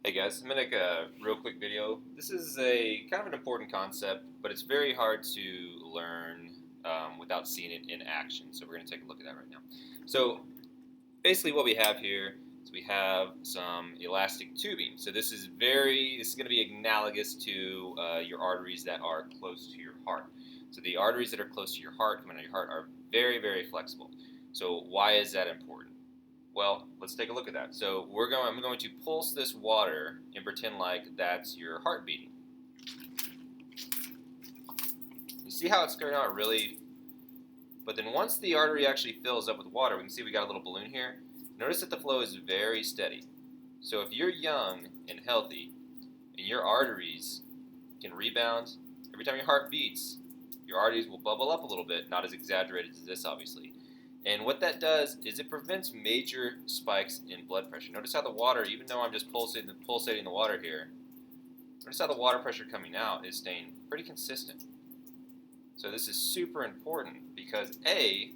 Hey guys, I'm gonna make a real quick video. This is a kind of an important concept, but it's very hard to learn without seeing it in action. So we're gonna take a look at that right now. So basically, what we have here is we have some elastic tubing. So this is going to be analogous to your arteries that are close to your heart. So the arteries that are close to your heart, coming out of your heart, are very, very flexible. So why is that important? Well, let's take a look at that. So I'm going to pulse this water and pretend like that's your heart beating. You see how it's going out really, but then once the artery actually fills up with water, we can see we got a little balloon here. Notice that the flow is very steady. So if you're young and healthy and your arteries can rebound, every time your heart beats, your arteries will bubble up a little bit, not as exaggerated as this obviously. And what that does is it prevents major spikes in blood pressure. Notice how the water, even though I'm just pulsating the water here, notice how the water pressure coming out is staying pretty consistent. So this is super important because A,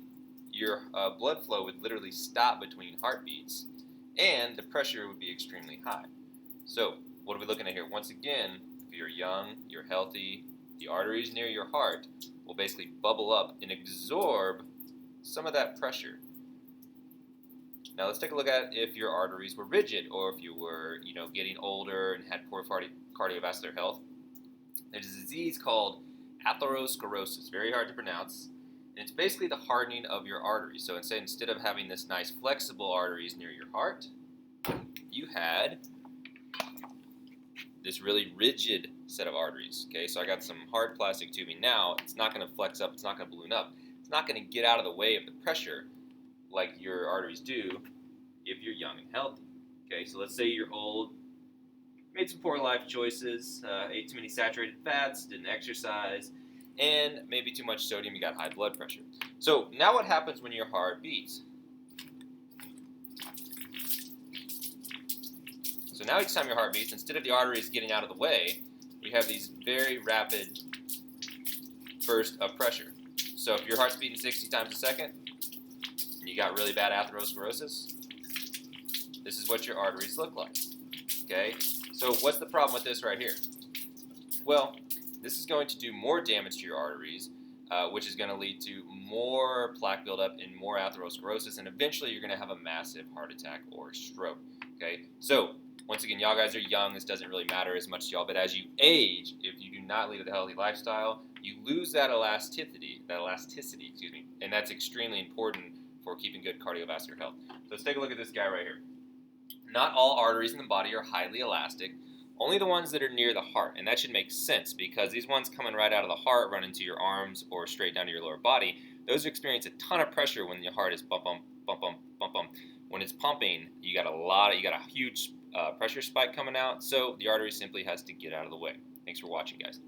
your blood flow would literally stop between heartbeats, and the pressure would be extremely high. So what are we looking at here? Once again, if you're young, you're healthy, the arteries near your heart will basically bubble up and absorb some of that pressure. Now let's take a look at if your arteries were rigid or if you were, getting older and had poor cardiovascular health. There's a disease called atherosclerosis, very hard to pronounce, and it's basically the hardening of your arteries. So instead of having this nice flexible arteries near your heart, you had this really rigid set of arteries. Okay, so I got some hard plastic tubing. Now it's not going to flex up, it's not going to balloon up, it's not going to get out of the way of the pressure like your arteries do if you're young and healthy. Okay, so let's say you're old, made some poor life choices, ate too many saturated fats, didn't exercise, and maybe too much sodium, you got high blood pressure. So now what happens when your heart beats? So now each time your heart beats, instead of the arteries getting out of the way, you have these very rapid bursts of pressure. So if your heart's beating 60 times a second, and you got really bad atherosclerosis, this is what your arteries look like. Okay? So what's the problem with this right here? Well, this is going to do more damage to your arteries, which is going to lead to more plaque buildup and more atherosclerosis, and eventually you're going to have a massive heart attack or stroke. Okay? So once again, y'all guys are young. This doesn't really matter as much to y'all, but as you age, if you do not lead a healthy lifestyle, you lose that elasticity, and that's extremely important for keeping good cardiovascular health. So let's take a look at this guy right here. Not all arteries in the body are highly elastic, only the ones that are near the heart, and that should make sense because these ones coming right out of the heart, run into your arms or straight down to your lower body, those experience a ton of pressure when your heart is bump, bump, bump, bump, bump, bump. When it's pumping, you got a huge pressure spike coming out, so the artery simply has to get out of the way. Thanks for watching, guys.